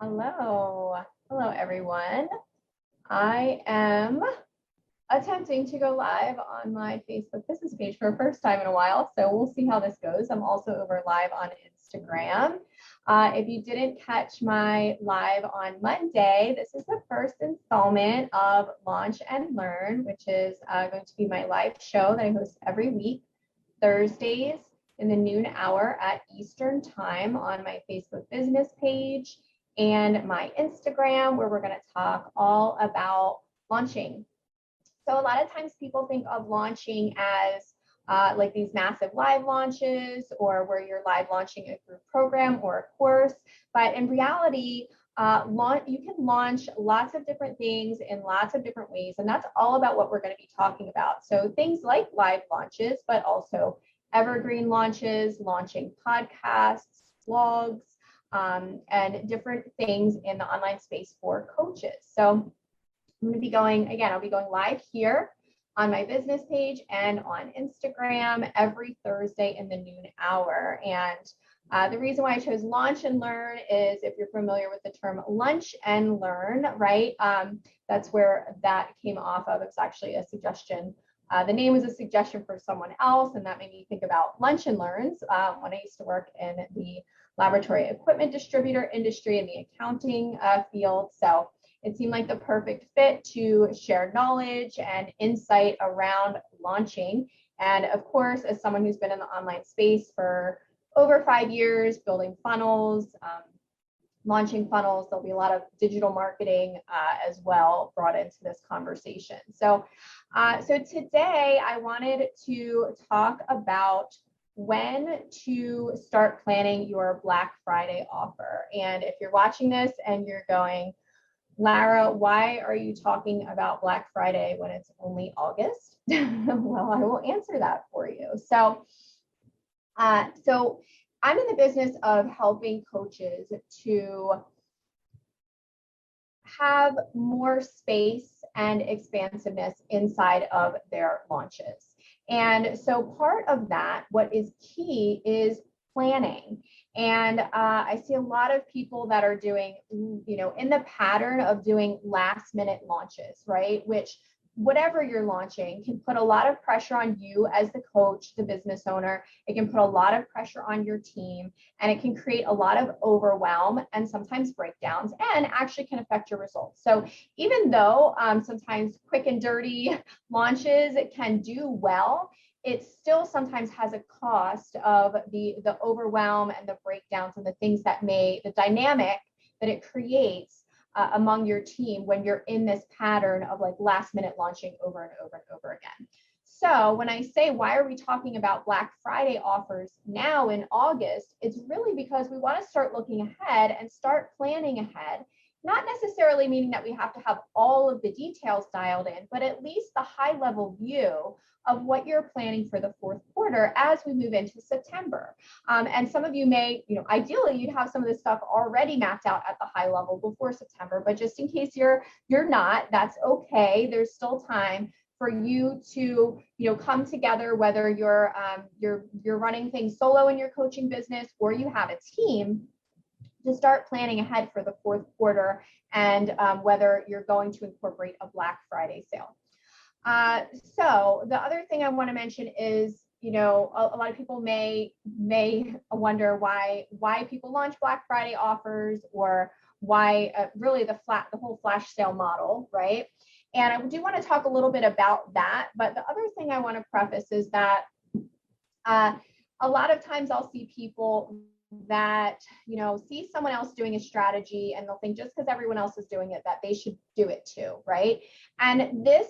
Hello. Hello, everyone. I am attempting to go live on my Facebook business page for the first time in a while, so we'll see how this goes. I'm also over live on Instagram. If you didn't catch my live on Monday, this is the first installment of Launch and Learn, which is going to be my live show that I host every week, Thursdays in the noon hour at Eastern Time on my Facebook business page and my Instagram, where we're going to talk all about launching. So a lot of times people think of launching as like these massive live launches, or where you're live launching a group program or a course. But in reality, you can launch lots of different things in lots of different ways. And that's all about what we're going to be talking about. So things like live launches, but also evergreen launches, launching podcasts, blogs, and different things in the online space for coaches. So I'm going to be I'll be going live here on my business page and on Instagram every Thursday in the noon hour. And the reason why I chose Launch and Learn is, if you're familiar with the term lunch and learn, right? That's where that came off of. It's actually a suggestion. The name was a suggestion for someone else, and that made me think about lunch and learns when I used to work in the laboratory equipment distributor industry in the accounting field. So it seemed like the perfect fit to share knowledge and insight around launching. And of course, as someone who's been in the online space for over 5 years, building funnels, launching funnels, there'll be a lot of digital marketing as well brought into this conversation. So today I wanted to talk about when to start planning your Black Friday offer. And if you're watching this and you're going, Lara, why are you talking about Black Friday when it's only August? Well, I will answer that for you. So I'm in the business of helping coaches to have more space and expansiveness inside of their launches. And so part of that, what is key, is planning. And I see a lot of people that are doing, in the pattern of doing last minute launches, right? Which, whatever you're launching, can put a lot of pressure on you as the coach, the business owner. It can put a lot of pressure on your team, and it can create a lot of overwhelm and sometimes breakdowns, and actually can affect your results. So even though sometimes quick and dirty launches can do well, it still sometimes has a cost of the overwhelm and the breakdowns and the things that the dynamic that it creates among your team when you're in this pattern of like last minute launching over and over and over again. So when I say, why are we talking about Black Friday offers now in August, it's really because we want to start looking ahead and start planning ahead. Not necessarily meaning that we have to have all of the details dialed in, but at least the high level view of what you're planning for the fourth quarter as we move into September. And some of you may, ideally you'd have some of this stuff already mapped out at the high level before September, but just in case you're not, that's okay. There's still time for you to, come together, whether you're running things solo in your coaching business or you have a team, to start planning ahead for the fourth quarter, and whether you're going to incorporate a Black Friday sale. So the other thing I want to mention is, a lot of people may wonder why people launch Black Friday offers, or why really the whole flash sale model, right? And I do want to talk a little bit about that. But the other thing I want to preface is that a lot of times I'll see people that see someone else doing a strategy, and they'll think just because everyone else is doing it that they should do it too, right? And this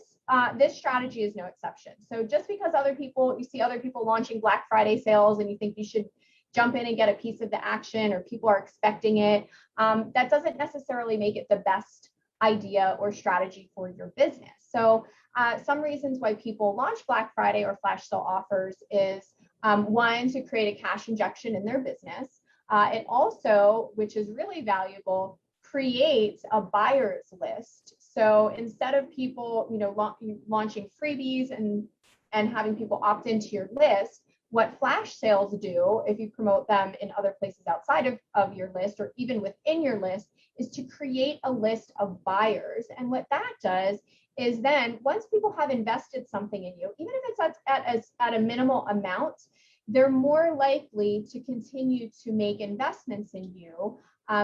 strategy is no exception. So just because you see other people launching Black Friday sales and you think you should jump in and get a piece of the action, or people are expecting it, that doesn't necessarily make it the best idea or strategy for your business. So some reasons why people launch Black Friday or flash sale offers is one, to create a cash injection in their business. It also, which is really valuable, creates a buyer's list. So instead of people, launching freebies and having people opt into your list, what flash sales do, if you promote them in other places outside of your list or even within your list, is to create a list of buyers. And what that does is then once people have invested something in you, even if it's at a minimal amount, they're more likely to continue to make investments in you,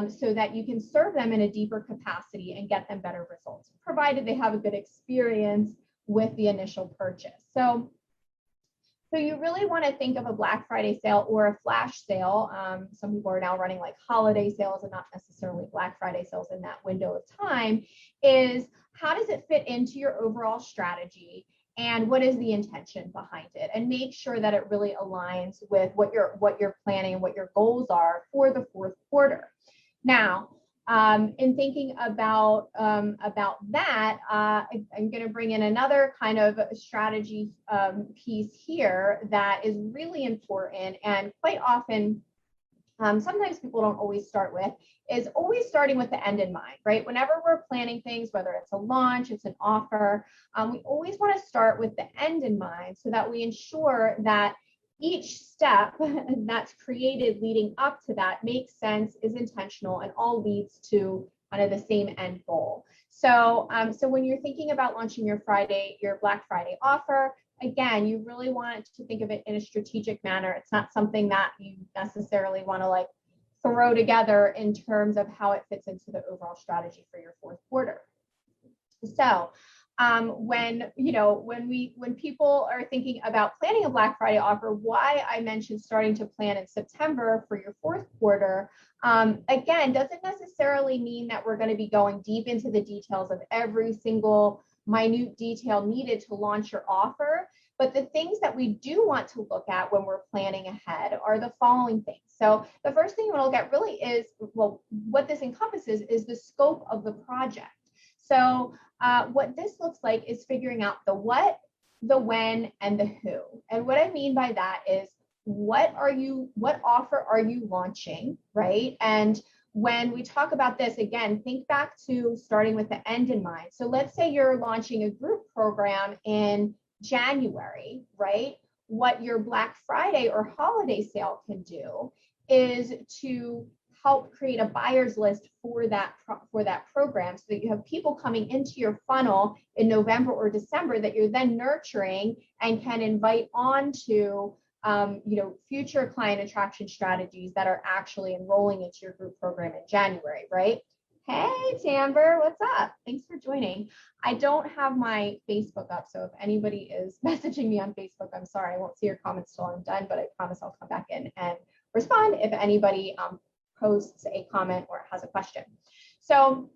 so that you can serve them in a deeper capacity and get them better results, provided they have a good experience with the initial purchase. So you really want to think of a Black Friday sale or a flash sale. Some people are now running like holiday sales and not necessarily Black Friday sales in that window of time. Is how does it fit into your overall strategy? And what is the intention behind it? And make sure that it really aligns with what you're planning and what your goals are for the fourth quarter. Now, in thinking about that, I'm going to bring in another kind of strategy piece here that is really important and quite often sometimes people don't always start with, is always starting with the end in mind, right? Whenever we're planning things, whether it's a launch, it's an offer, we always want to start with the end in mind so that we ensure that each step that's created leading up to that makes sense, is intentional, and all leads to kind of the same end goal. So, so when you're thinking about launching your Black Friday offer, again, you really want to think of it in a strategic manner. It's not something that you necessarily want to like throw together in terms of how it fits into the overall strategy for your fourth quarter. So when people are thinking about planning a Black Friday offer, why I mentioned starting to plan in September for your fourth quarter, again, doesn't necessarily mean that we're going to be going deep into the details of every single minute detail needed to launch your offer. But the things that we do want to look at when we're planning ahead are the following things. So the first thing you want to look at really is, well, what this encompasses is the scope of the project. So what this looks like is figuring out the what, the when, and the who. And what I mean by that is what offer are you launching, right? And when we talk about this, again, think back to starting with the end in mind. So let's say you're launching a group program in January, right? What your Black Friday or holiday sale can do is to help create a buyer's list for that program so that you have people coming into your funnel in November or December that you're then nurturing and can invite on to future client attraction strategies that are actually enrolling into your group program in January, right? Hey, Tamber, what's up? Thanks for joining. I don't have my Facebook up, so if anybody is messaging me on Facebook, I'm sorry, I won't see your comments till I'm done, but I promise I'll come back in and respond if anybody posts a comment or has a question. So,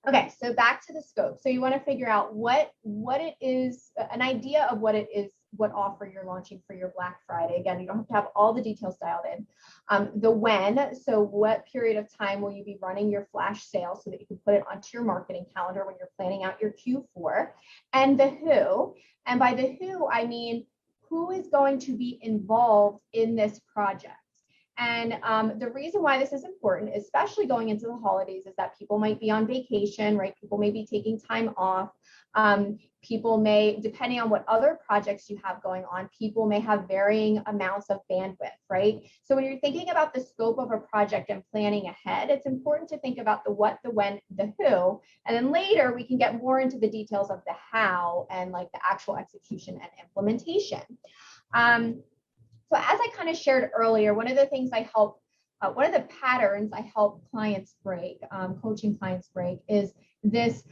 okay, so back to the scope. So you want to figure out what it is, an idea of what it is, what offer you're launching for your Black Friday. Again, you don't have to have all the details dialed in. The when, so what period of time will you be running your flash sale so that you can put it onto your marketing calendar when you're planning out your Q4, and the who. And by the who, I mean, who is going to be involved in this project? And the reason why this is important, especially going into the holidays, is that people might be on vacation, right? People may be taking time off. People may, depending on what other projects you have going on, people may have varying amounts of bandwidth, right? So when you're thinking about the scope of a project and planning ahead, it's important to think about the what, the when, the who, and then later we can get more into the details of the how and like the actual execution and implementation. So as I kind of shared earlier, one of the things I help, one of the patterns I help clients break, coaching clients break, is this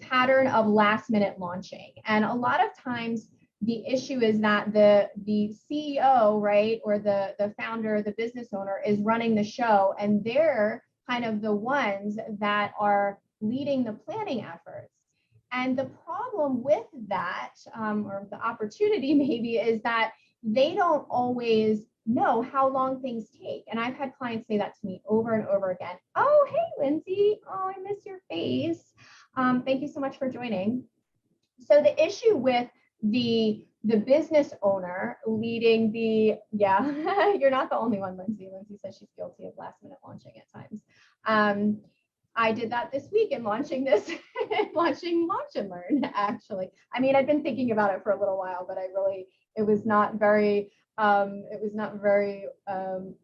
pattern of last minute launching. And a lot of times the issue is that the CEO, right, or the founder, the business owner is running the show, and they're kind of the ones that are leading the planning efforts. And the problem with that, or the opportunity maybe, is that they don't always know how long things take. And I've had clients say that to me over and over again. Oh, hey, Lindsay. Oh, I miss your face. Thank you so much for joining. So the issue with the business owner leading the, yeah, you're not the only one, Lindsay. Lindsay says she's guilty of last minute launching at times. I did that this week in launching Launch and Learn, actually. I mean, I've been thinking about it for a little while, but it was not very It was not very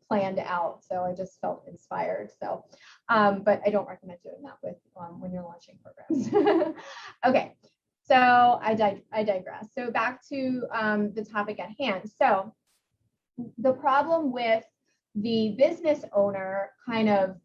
planned out, so I just felt inspired. So, but I don't recommend doing that with when you're launching programs. Okay, so I digress. So back to the topic at hand. So the problem with the business owner kind of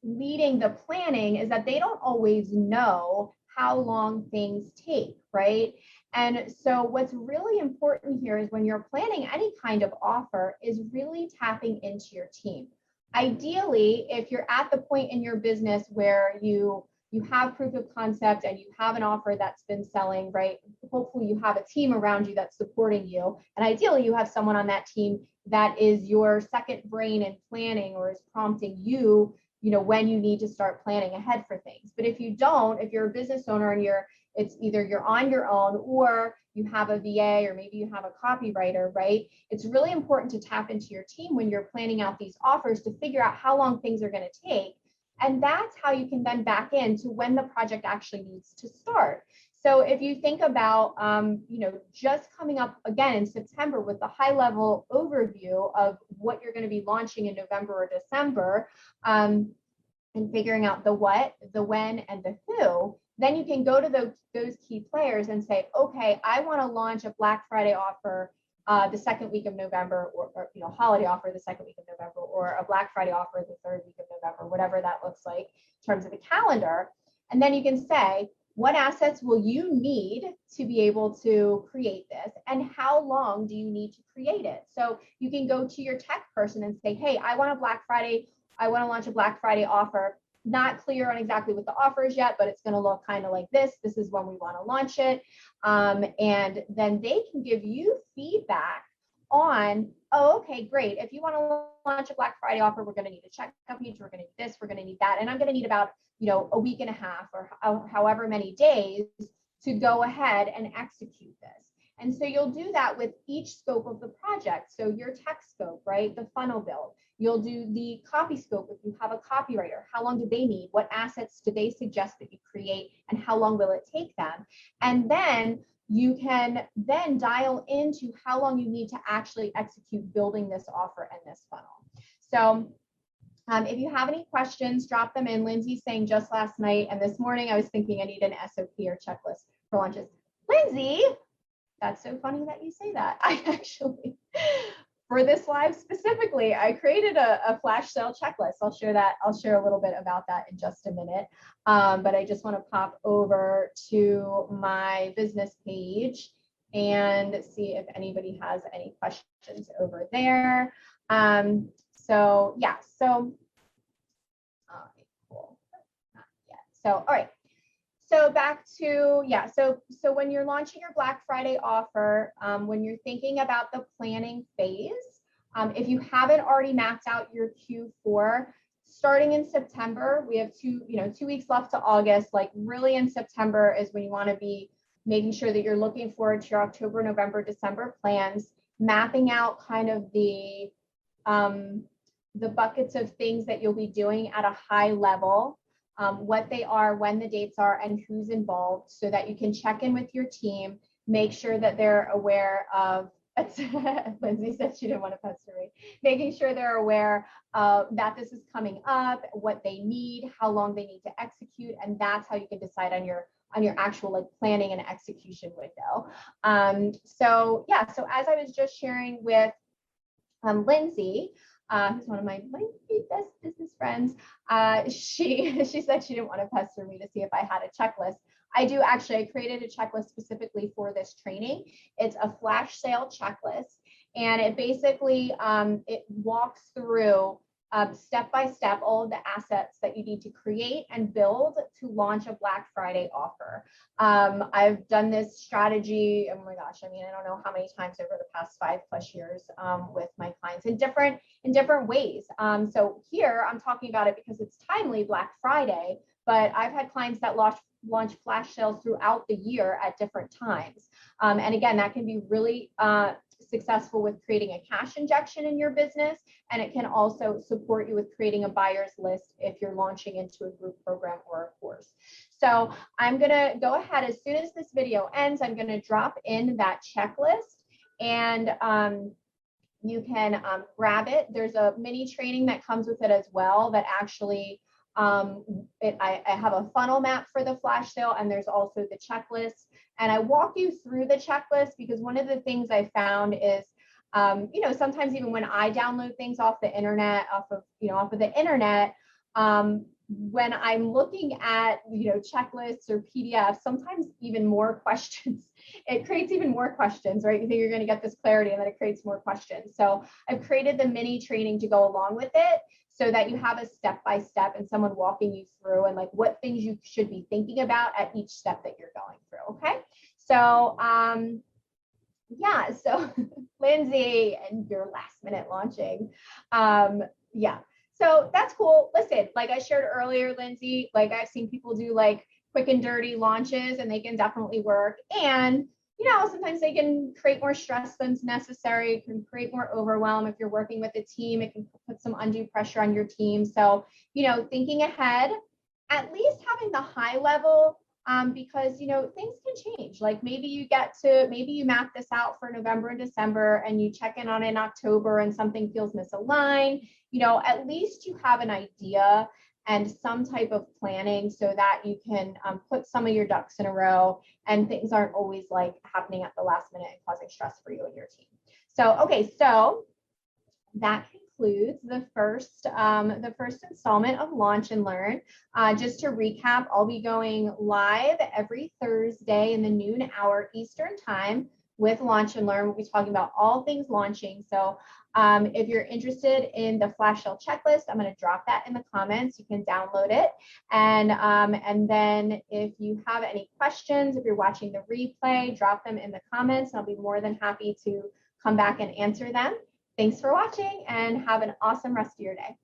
leading the planning is that they don't always know how long things take, right? And so what's really important here is when you're planning any kind of offer is really tapping into your team. Ideally, if you're at the point in your business where you have proof of concept and you have an offer that's been selling, right? Hopefully you have a team around you that's supporting you. And ideally you have someone on that team that is your second brain in planning or is prompting you, when you need to start planning ahead for things. But if you don't, if you're a business owner and it's either you're on your own or you have a VA or maybe you have a copywriter, right? It's really important to tap into your team when you're planning out these offers to figure out how long things are going to take. And that's how you can then back into when the project actually needs to start. So if you think about, just coming up again in September with the high level overview of what you're going to be launching in November or December, and figuring out the what, the when, and the who, then you can go to those key players and say, okay, I want to launch a Black Friday offer the second week of November, or holiday offer the second week of November, or a Black Friday offer the third week of November, whatever that looks like in terms of the calendar. And then you can say, what assets will you need to be able to create this? And how long do you need to create it? So you can go to your tech person and say, hey, I want to launch a Black Friday offer. Not clear on exactly what the offer is yet, but it's going to look kind of like this. This is when we want to launch it. And then they can give you feedback on, oh, okay, great. If you want to launch a Black Friday offer, we're going to need a checkout page. We're going to need this. We're going to need that. And I'm going to need about, a week and a half or however many days to go ahead and execute this. And so you'll do that with each scope of the project. So your tech scope, right? The funnel build. You'll do the copy scope if you have a copywriter. How long do they need? What assets do they suggest that you create? And how long will it take them? And then you can then dial into how long you need to actually execute building this offer and this funnel. So if you have any questions, drop them in. Lindsay's saying just last night and this morning, I was thinking I need an SOP or checklist for launches. Lindsay, that's so funny that you say that. I actually, for this live specifically, I created a flash sale checklist. I'll share a little bit about that in just a minute. But I just want to pop over to my business page and see if anybody has any questions over there. So yeah, so cool. Not yet. So all right. So back to, so when you're launching your Black Friday offer, when you're thinking about the planning phase, if you haven't already mapped out your Q4, starting in September, we have 2 weeks left to August. Like really in September is when you want to be making sure that you're looking forward to your October, November, December plans, mapping out kind of the buckets of things that you'll be doing at a high level. What they are, when the dates are, and who's involved, so that you can check in with your team, make sure that they're aware of, Lindsay said she didn't want to pester me, making sure they're aware that this is coming up, what they need, how long they need to execute, and that's how you can decide on your actual like planning and execution window. So as I was just sharing with Lindsay, who's one of my best business friends, she said she didn't want to pester me to see if I had a checklist. I do actually. I created a checklist specifically for this training. It's a flash sale checklist, and it basically it walks through step by step all of the assets that you need to create and build to launch a Black Friday offer. I've done this strategy, oh my gosh, I mean, I don't know how many times over the past 5+ years with my clients in different ways. So here I'm talking about it because it's timely, Black Friday, but I've had clients that launch flash sales throughout the year at different times. And again, that can be really successful with creating a cash injection in your business, and it can also support you with creating a buyer's list if you're launching into a group program or a course. So I'm going to go ahead, as soon as this video ends, I'm going to drop in that checklist, and you can grab it. There's a mini training that comes with it as well that actually, I have a funnel map for the flash sale, and there's also the checklist. And I walk you through the checklist because one of the things I found is, sometimes even when I download things off the internet, off of the internet, when I'm looking at, checklists or PDFs, sometimes even more questions, it creates even more questions, right? You think you're going to get this clarity and then it creates more questions. So I've created the mini training to go along with it so that you have a step-by-step and someone walking you through and like what things you should be thinking about at each step that you're going through. Okay. So, yeah, so Lindsay and your last minute launching. Yeah. So that's cool. Listen, like I shared earlier, Lindsay, like I've seen people do like quick and dirty launches and they can definitely work. And, sometimes they can create more stress than's necessary. It can create more overwhelm. If you're working with a team, it can put some undue pressure on your team. So, thinking ahead, at least having the high level, because, things can change. Like maybe you map this out for November and December and you check in on it in October and something feels misaligned. At least you have an idea and some type of planning so that you can put some of your ducks in a row and things aren't always like happening at the last minute and causing stress for you and your team. So, okay, so that concludes the first installment of Launch and Learn. Just to recap, I'll be going live every Thursday in the noon hour Eastern time with Launch and Learn. We'll be talking about all things launching. So if you're interested in the flash sale checklist, I'm going to drop that in the comments. You can download it. And then if you have any questions, if you're watching the replay, drop them in the comments. I'll be more than happy to come back and answer them. Thanks for watching and have an awesome rest of your day.